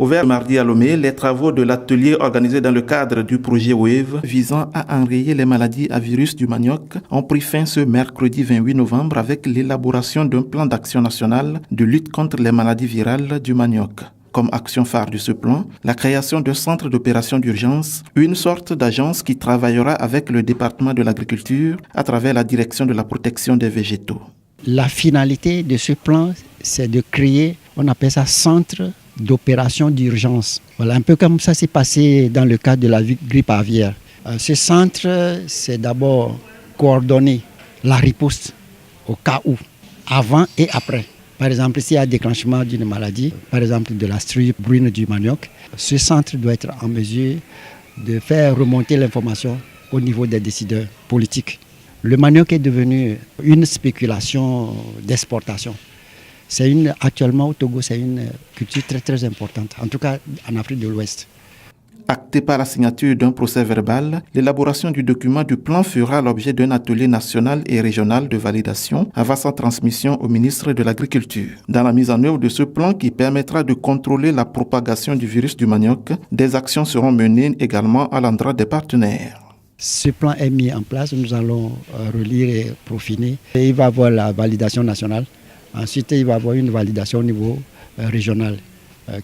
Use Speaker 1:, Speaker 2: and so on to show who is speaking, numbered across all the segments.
Speaker 1: Ouvert mardi à Lomé, les travaux de l'atelier organisé dans le cadre du projet WAVE visant à enrayer les maladies à virus du manioc ont pris fin ce mercredi 28 novembre avec l'élaboration d'un plan d'action national de lutte contre les maladies virales du manioc. Comme action phare de ce plan, la création d'un centre d'opération d'urgence, une sorte d'agence qui travaillera avec le département de l'agriculture à travers la direction de la protection des végétaux.
Speaker 2: La finalité de ce plan, c'est de créer, on appelle ça centre d'opération d'urgence. Voilà, un peu comme ça s'est passé dans le cadre de la grippe aviaire. Ce centre, c'est d'abord coordonner la riposte au cas où, avant et après. Par exemple, s'il y a déclenchement d'une maladie, par exemple de la strie brune du manioc, ce centre doit être en mesure de faire remonter l'information au niveau des décideurs politiques. Le manioc est devenu une spéculation d'exportation. Actuellement au Togo, c'est une culture très très importante, en tout cas en Afrique de l'Ouest.
Speaker 1: Acté par la signature d'un procès verbal, l'élaboration du document du plan fera l'objet d'un atelier national et régional de validation avant sa transmission au ministre de l'Agriculture. Dans la mise en œuvre de ce plan qui permettra de contrôler la propagation du virus du manioc, des actions seront menées également à l'endroit des partenaires.
Speaker 2: Ce plan est mis en place, nous allons relire et peaufiner. Et il va avoir la validation nationale. Ensuite, il va avoir une validation au niveau régional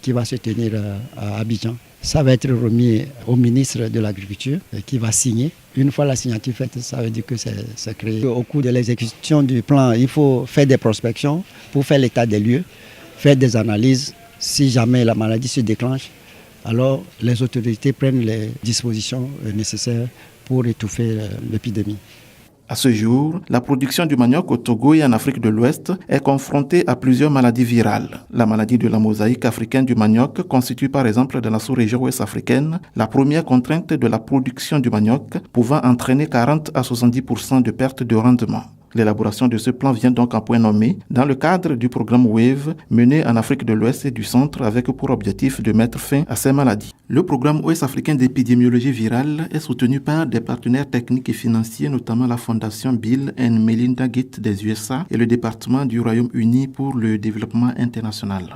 Speaker 2: qui va se tenir à Abidjan. Ça va être remis au ministre de l'Agriculture qui va signer. Une fois la signature faite, ça veut dire que c'est créé. Au cours de l'exécution du plan, il faut faire des prospections pour faire l'état des lieux, faire des analyses. Si jamais la maladie se déclenche, alors les autorités prennent les dispositions nécessaires pour étouffer l'épidémie.
Speaker 1: À ce jour, la production du manioc au Togo et en Afrique de l'Ouest est confrontée à plusieurs maladies virales. La maladie de la mosaïque africaine du manioc constitue par exemple dans la sous-région ouest africaine la première contrainte de la production du manioc, pouvant entraîner 40 à 70% de perte de rendement. L'élaboration de ce plan vient donc en point nommé dans le cadre du programme WAVE mené en Afrique de l'Ouest et du Centre avec pour objectif de mettre fin à ces maladies. Le programme ouest-africain d'épidémiologie virale est soutenu par des partenaires techniques et financiers, notamment la fondation Bill and Melinda Gates des USA et le département du Royaume-Uni pour le développement international.